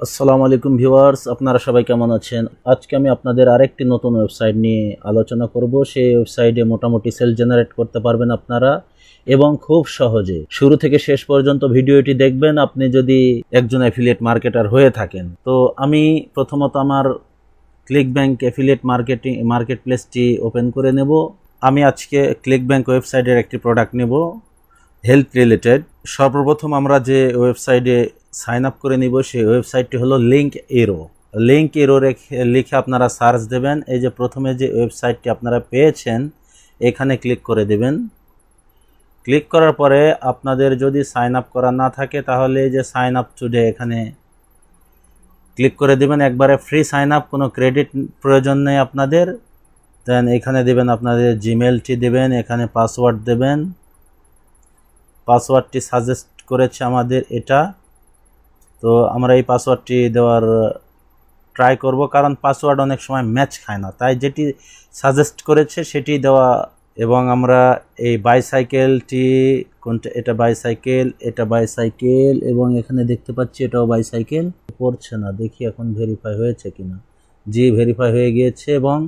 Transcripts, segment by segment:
আসসালামু আলাইকুম ভিউয়ার্স, আপনারা সবাই কেমন আছেন? আজকে আমি আপনাদের আরেকটি নতুন ওয়েবসাইট নিয়ে আলোচনা করব। সেই ওয়েবসাইটে মোটামুটি সেল জেনারেট করতে পারবেন আপনারা এবং খুব সহজে। শুরু থেকে শেষ পর্যন্ত ভিডিওটি দেখবেন আপনি যদি একজন অ্যাফিলিয়েট মার্কেটার হয়ে থাকেন। তো আমি প্রথমত আমার ক্লিকব্যাংক অ্যাফিলিয়েট মার্কেটপ্লেসটি ওপেন করে নেব। আমি আজকে ক্লিকব্যাংক ওয়েবসাইটের একটি প্রোডাক্ট নেব হেলথ রিলেটেড। সর্বপ্রথম আমরা যে ওয়েবসাইটে সাইন আপ করে নিব সেই ওয়েবসাইটটি হলো লিঙ্ক এরো লিখে আপনারা সার্চ দেবেন। এই যে প্রথমে যে ওয়েবসাইটটি আপনারা পেয়েছেন এখানে ক্লিক করে দেবেন। ক্লিক করার পরে আপনাদের যদি সাইন আপ করা না থাকে তাহলে এই যে সাইন আপ টুডে এখানে ক্লিক করে দেবেন। একবারে ফ্রি সাইন আপ, কোনো ক্রেডিট প্রয়োজন নেই আপনাদের। দেন এখানে দেবেন আপনাদের জিমেলটি দেবেন, এখানে পাসওয়ার্ড দেবেন। পাসওয়ার্ডটি সাজেস্ট করেছে আমাদের এটা, তো আমরা এই পাসওয়ার্ডটি দেওয়ার ট্রাই করব, কারণ পাসওয়ার্ড অনেক সময় ম্যাচ খায় না, তাই যেটি সাজেস্ট করেছে সেটি দেওয়া। এবং আমরা এই বাইসাইকেলটি কোনটা, এটা বাইসাইকেল এবং এখানে দেখতে পাচ্ছি এটাও বাইসাইকেল। পড়ছে না, দেখি এখন ভেরিফাই হয়েছে কিনা। জি, ভেরিফাই হয়ে গিয়েছে এবং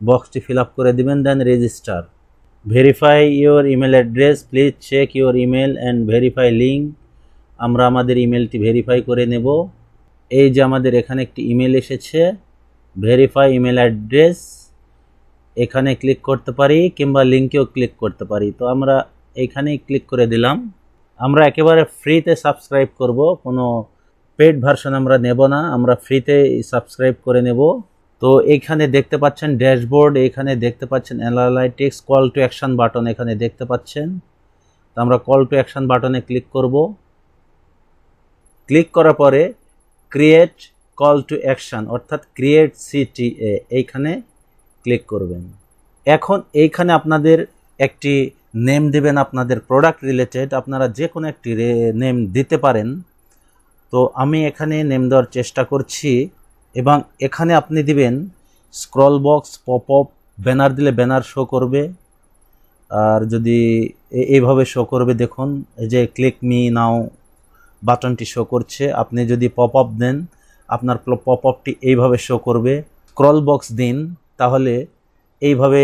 বক্সটি ফিল আপ করে দিবেন। Then register. Verify your email address, please check your email and verify link. আমরা আমাদের ইমেলটি ভেরিফাই করে নেব। এই যে আমাদের এখানে একটি ইমেল এসেছে, ভেরিফাই ইমেল অ্যাড্রেস। এখানে ক্লিক করতে পারি কিংবা লিঙ্কেও ক্লিক করতে পারি। তো আমরা এইখানেই ক্লিক করে দিলাম। আমরা একেবারে ফ্রিতে সাবস্ক্রাইব করব, কোনো পেড ভার্সন আমরা নেব না, আমরা ফ্রিতে সাবস্ক্রাইব করে নেব। তো এইখানে দেখতে পাচ্ছেন ড্যাশবোর্ড, এখানে দেখতে পাচ্ছেন analytics, call to action button এখানে দেখতে পাচ্ছেন। তো আমরা কল টু অ্যাকশন বাটনে ক্লিক করব। ক্লিক করার পরে ক্রিয়েট কল টু অ্যাকশন অর্থাৎ ক্রিয়েট সিটিএ এইখানে ক্লিক করবেন। এখন এইখানে আপনাদের একটি নেম দেবেন আপনাদের প্রোডাক্ট রিলেটেড, আপনারা যে কোনো একটি নেম দিতে পারেন। তো আমি এখানে নেম দেওয়ার চেষ্টা করছি এবং এখানে আপনি দিবেন scroll box, pop up, banner দিলে ব্যানার শো করবে। আর যদি এইভাবে শো করবে, দেখুন এই যে ক্লিক মি নাও বাটনটি শো করছে। আপনি যদি পপ আপ দেন আপনার পপ আপটি এইভাবে শো করবে। স্ক্রল বক্স দিন তাহলে এইভাবে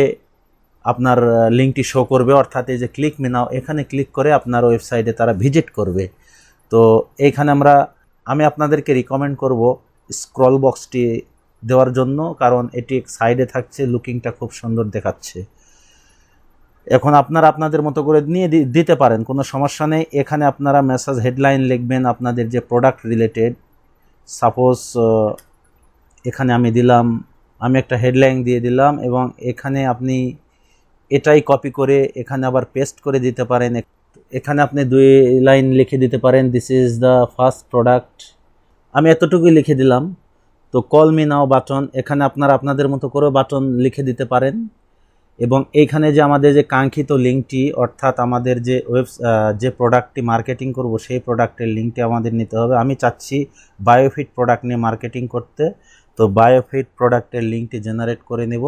আপনার লিঙ্কটি শো করবে, অর্থাৎ এই যে ক্লিক মি নাও এখানে ক্লিক করে আপনার ওয়েবসাইটে তারা ভিজিট করবে। তো এইখানে আমি আপনাদেরকে রিকমেন্ড করব স্ক্রল বক্সটি দেওয়ার জন্য, কারণ এটি সাইডে থাকছে, লুকিংটা খুব সুন্দর দেখাচ্ছে। এখন আপনারা আপনাদের মতো করে নিয়ে দিতে পারেন, কোনো সমস্যা নেই। এখানে আপনারা মেসেজ হেডলাইন লিখবেন আপনাদের যে প্রোডাক্ট রিলেটেড। সাপোজ এখানে আমি একটা হেডলাইন দিয়ে দিলাম এবং এখানে আপনি এটাই কপি করে এখানে আবার পেস্ট করে দিতে পারেন। এখানে আপনি 2 লাইন লিখে দিতে পারেন, this is the first product. আমি এতটুকুই লিখে দিলাম। তো কল মি নাও বাটন, এখানে আপনারা আপনাদের মতো করে বাটন লিখে দিতে পারেন। এবং এইখানে যে আমাদের যে কাঙ্ক্ষিত লিঙ্কটি, অর্থাৎ আমাদের যে প্রোডাক্টটি মার্কেটিং করব সেই প্রোডাক্টের লিঙ্কটি আমাদের নিতে হবে। আমি চাচ্ছি বায়োফিট প্রোডাক্ট নিয়ে মার্কেটিং করতে, তো বায়োফিট প্রোডাক্টের লিঙ্কটি জেনারেট করে নেব।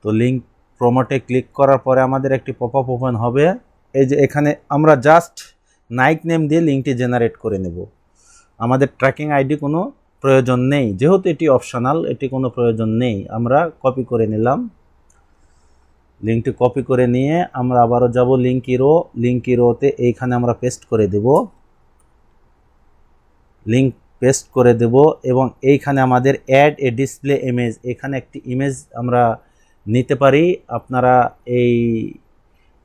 তো লিঙ্ক প্রমোটে ক্লিক করার পরে আমাদের একটি পপ আপ ওপেন হবে। এই যে এখানে আমরা জাস্ট নাইক নেম দিয়ে লিঙ্কটি জেনারেট করে নেব। আমাদের ট্র্যাকিং আইডি কোনো প্রয়োজন নেই, যেহেতু এটি অপশনাল, এটি কোনো প্রয়োজন নেই। আমরা কপি করে নিলাম। লিঙ্কটি কপি করে নিয়ে আমরা আবারও যাব লিঙ্ক ইরোতে, এইখানে আমরা পেস্ট করে দেব। লিঙ্ক পেস্ট করে দেব এবং এইখানে আমাদের অ্যাড এ ডিসপ্লে ইমেজ, এখানে একটি ইমেজ আমরা নিতে পারি। আপনারা এই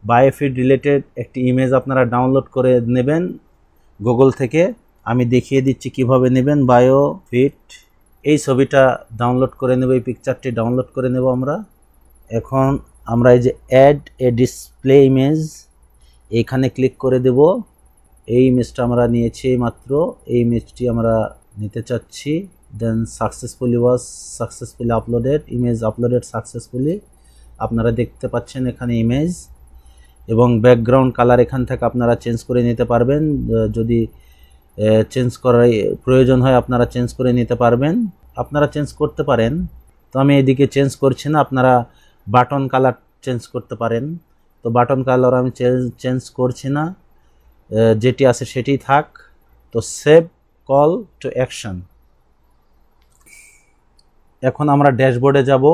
বায়োফিট রিলেটেড একটি ইমেজ আপনারা ডাউনলোড করে নেবেন গুগল থেকে। আমি দেখিয়ে দিচ্ছি কিভাবে নেবেন। বায়োফিট এই ছবিটা ডাউনলোড করে নেব, এই পিকচারটি ডাউনলোড করে নেব আমরা। এখন আমরা এই যে অ্যাড এ ডিসপ্লে ইমেজ এখানে ক্লিক করে দেব। এই ইমেজটা আমরা নিয়েছি মাত্র, এই ইমেজটি আমরা নিতে চাচ্ছি। Then successfully uploaded, image uploaded successfully. আপনারা দেখতে পাচ্ছেন এখানে ইমেজ এবং ব্যাকগ্রাউন্ড কালার এখান থেকে আপনারা চেঞ্জ করে নিতে পারবেন। যদি চেঞ্জ করার প্রয়োজন হয় আপনারা চেঞ্জ করে নিতে পারবেন, আপনারা চেঞ্জ করতে পারেন। তো আমি এদিকে চেঞ্জ করছি না, আপনারা বাটন কালার চেঞ্জ করতে পারেন। তো বাটন কালার আমি চেঞ্জ করছি না, যেটি আছে সেটি থাক। তো সেভ কল টু অ্যাকশন। এখন আমরা ড্যাশবোর্ডে যাব।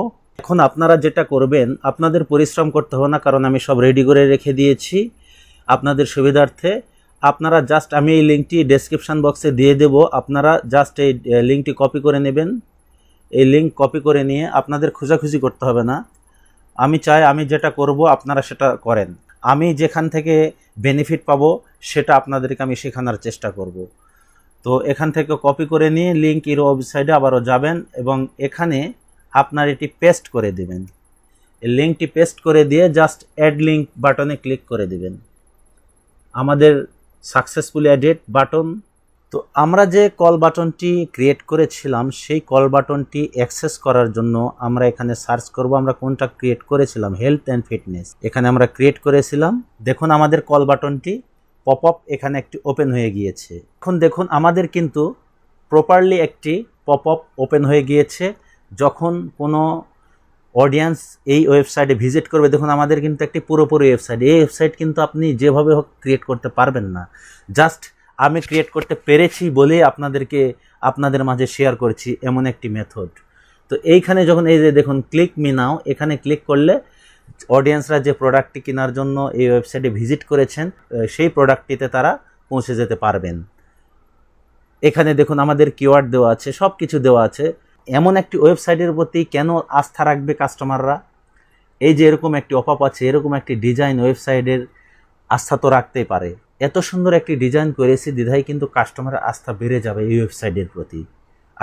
এখন আপনারা যেটা করবেন, আপনাদের পরিশ্রম করতে হবে না, কারণ আমি সব রেডি করে রেখে দিয়েছি আপনাদের সুবিধার্থে। আপনারা জাস্ট, আমি এই লিঙ্কটি ডেসক্রিপশান বক্সে দিয়ে দেব, আপনারা জাস্ট এই লিঙ্কটি কপি করে নেবেন। এই লিঙ্ক কপি করে নিয়ে আপনাদের খোঁজাখুঁজি করতে হবে না। আমি চাই আমি যেটা করব আপনারা সেটা করেন। আমি যেখান থেকে বেনিফিট পাবো সেটা আপনাদেরকে আমি শেখানোর চেষ্টা করব। তো এখান থেকে কপি করে নিয়ে লিঙ্ক এর ওয়েবসাইটে আবারও যাবেন এবং এখানে আপনার এটি পেস্ট করে দিবেন। এই লিঙ্কটি পেস্ট করে দিয়ে জাস্ট অ্যাড লিঙ্ক বাটনে ক্লিক করে দিবেন। আমাদের সাকসেসফুলি অ্যাডেড বাটন। তো আমরা যে কল বাটনটি ক্রিয়েট করেছিলাম সেই কল বাটনটি অ্যাক্সেস করার জন্য আমরা এখানে সার্চ করব আমরা কোনটা ক্রিয়েট করেছিলাম, হেলথ অ্যান্ড ফিটনেস। এখানে আমরা ক্রিয়েট করেছিলাম। দেখুন আমাদের কল বাটনটি পপ আপ এখানে একটি ওপেন হয়ে গিয়েছে। এখন দেখুন আমাদের কিন্তু প্রপারলি একটি পপ আপ ওপেন হয়ে গিয়েছে। যখন কোনো অডিয়েন্স এই ওয়েবসাইটে ভিজিট করবে, দেখুন আমাদের কিন্তু একটি পুরোপুরি ওয়েবসাইট। এই ওয়েবসাইট কিন্তু আপনি যেভাবে হোক ক্রিয়েট করতে পারবেন না। জাস্ট আমি ক্রিয়েট করতে পেরেছি বলেই আপনাদের মাঝে শেয়ার করছি, এমন একটি মেথড। তো এইখানে যখন এই যে দেখুন ক্লিক মি নাও, এখানে ক্লিক করলে অডিয়েন্সরা যে প্রোডাক্টটি কেনার জন্য এই ওয়েবসাইটে ভিজিট করেছেন সেই প্রোডাক্টটিতে তারা পৌঁছে যেতে পারবেন। এখানে দেখুন আমাদের কিওয়ার্ড দেওয়া আছে, সব কিছু দেওয়া আছে। এমন একটি ওয়েবসাইটের প্রতি কেন আস্থা রাখবে কাস্টমাররা? এই যে এরকম একটি অফার আছে, এরকম একটি ডিজাইন ওয়েবসাইটের আস্থা তো রাখতেই পারে। এত সুন্দর একটি ডিজাইন করেছি, দ্বিধায় কিন্তু কাস্টমারের আস্থা বেড়ে যাবে এই ওয়েবসাইটের প্রতি।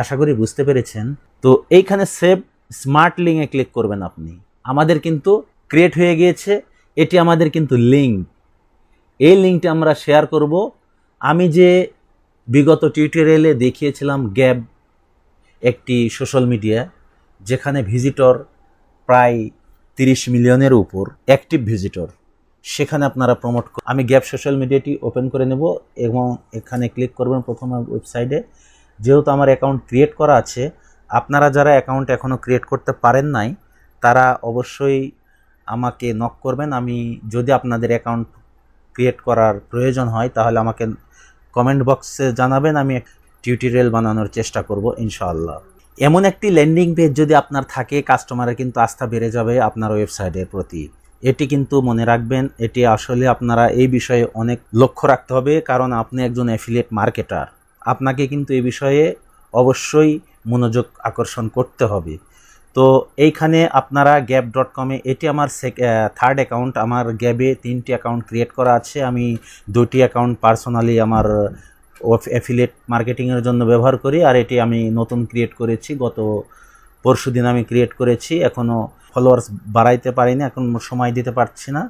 আশা করি বুঝতে পেরেছেন। তো এইখানে সেভ স্মার্ট লিঙ্কে ক্লিক করবেন আপনি। আমাদের কিন্তু ক্রিয়েট হয়ে গিয়েছে, এটি আমাদের কিন্তু লিঙ্ক। এই লিঙ্কটি আমরা শেয়ার করব। আমি যে বিগত টিউটোরিয়ালে দেখিয়েছিলাম গ্যাব একটি সোশ্যাল মিডিয়া, যেখানে ভিজিটর প্রায় 30 মিলিয়নের উপর অ্যাক্টিভ ভিজিটর, সেখানে আপনারা প্রমোট। আমি গ্যাপ সোশ্যাল মিডিয়াটি ওপেন করে নেব এবং এখানে ক্লিক করবেন প্রথম ওয়েবসাইটে। যেহেতু আমার অ্যাকাউন্ট ক্রিয়েট করা আছে, আপনারা যারা অ্যাকাউন্ট এখনও ক্রিয়েট করতে পারেন নাই তারা অবশ্যই আমাকে নক করবেন। আমি যদি আপনাদের অ্যাকাউন্ট ক্রিয়েট করার প্রয়োজন হয় তাহলে আমাকে কমেন্ট বক্সে জানাবেন, আমি টিউটোরিয়াল বানানোর চেষ্টা করব ইনশাআল্লাহ। এমন একটি ল্যান্ডিং পেজ যদি আপনার থাকে, কাস্টমারের কিন্তু আস্থা বেড়ে যাবে আপনার ওয়েবসাইটের প্রতি। এটি কিন্তু মনে রাখবেন, এটি আসলে আপনারা এই বিষয়ে অনেক লক্ষ্য রাখতে হবে, কারণ আপনি একজন অ্যাফিলিয়েট মার্কেটার। আপনাকে কিন্তু এই বিষয়ে অবশ্যই মনোযোগ আকর্ষণ করতে হবে। তো এইখানে আপনারা গ্যাপ.com-এ, এটি আমার থার্ড অ্যাকাউন্ট। আমার গ্যাবে 3টি অ্যাকাউন্ট ক্রিয়েট করা আছে। আমি 2টি অ্যাকাউন্ট পার্সোনালি আমার অ্যাফিলিয়েট মার্কেটিংয়ের জন্য ব্যবহার করি, আর এটি আমি নতুন ক্রিয়েট করেছি, গত পরশুদিন আমি ক্রিয়েট করেছি। এখনও ফলোয়ার্স বাড়াইতে পারিনি, এখন সময় দিতে পারছি না,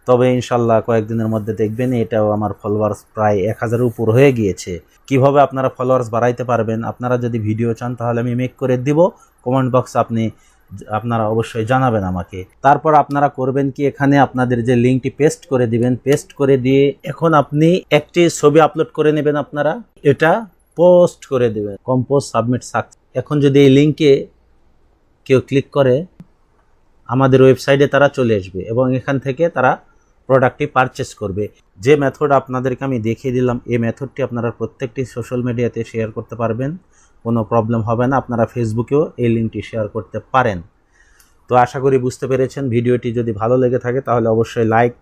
তবে ইনশাল্লাহ কয়েকদিনের মধ্যে দেখবেন এটাও আমার ফলোয়ার্স প্রায় 1000-এর উপর হয়ে গিয়েছে। কিভাবে আপনারা ফলোয়ার্স বাড়াইতে পারবেন, আপনারা যদি ভিডিও চান তাহলে আমি মেক করে দিব। কমেন্ট বক্স আপনারা অবশ্যই জানাবেন আমাকে। তারপর আপনারা করবেন কি, এখানে আপনাদের যে লিঙ্কটি পেস্ট করে দিবেন, পেস্ট করে দিয়ে এখন আপনি একটি ছবি আপলোড করে নেবেন। আপনারা এটা পোস্ট করে দেবেন, কম্পোজ সাবমিট সাকসেস। এখন যদি এই লিঙ্কে কেউ ক্লিক করে আমাদের ওয়েবসাইটে তারা চলে আসবে এবং এখান থেকে তারা প্রোডাক্টটি পারচেস করবে। যে মেথড আপনাদেরকে আমি দেখিয়ে দিলাম, এই মেথডটি আপনারা প্রত্যেকটি সোশ্যাল মিডিয়াতে শেয়ার করতে পারবেন, কোনো প্রবলেম হবে না। আপনারা ফেসবুকেও এই লিঙ্কটি শেয়ার করতে পারেন। তো আশা করি বুঝতে পেরেছেন। ভিডিওটি যদি ভালো লেগে থাকে তাহলে অবশ্যই লাইক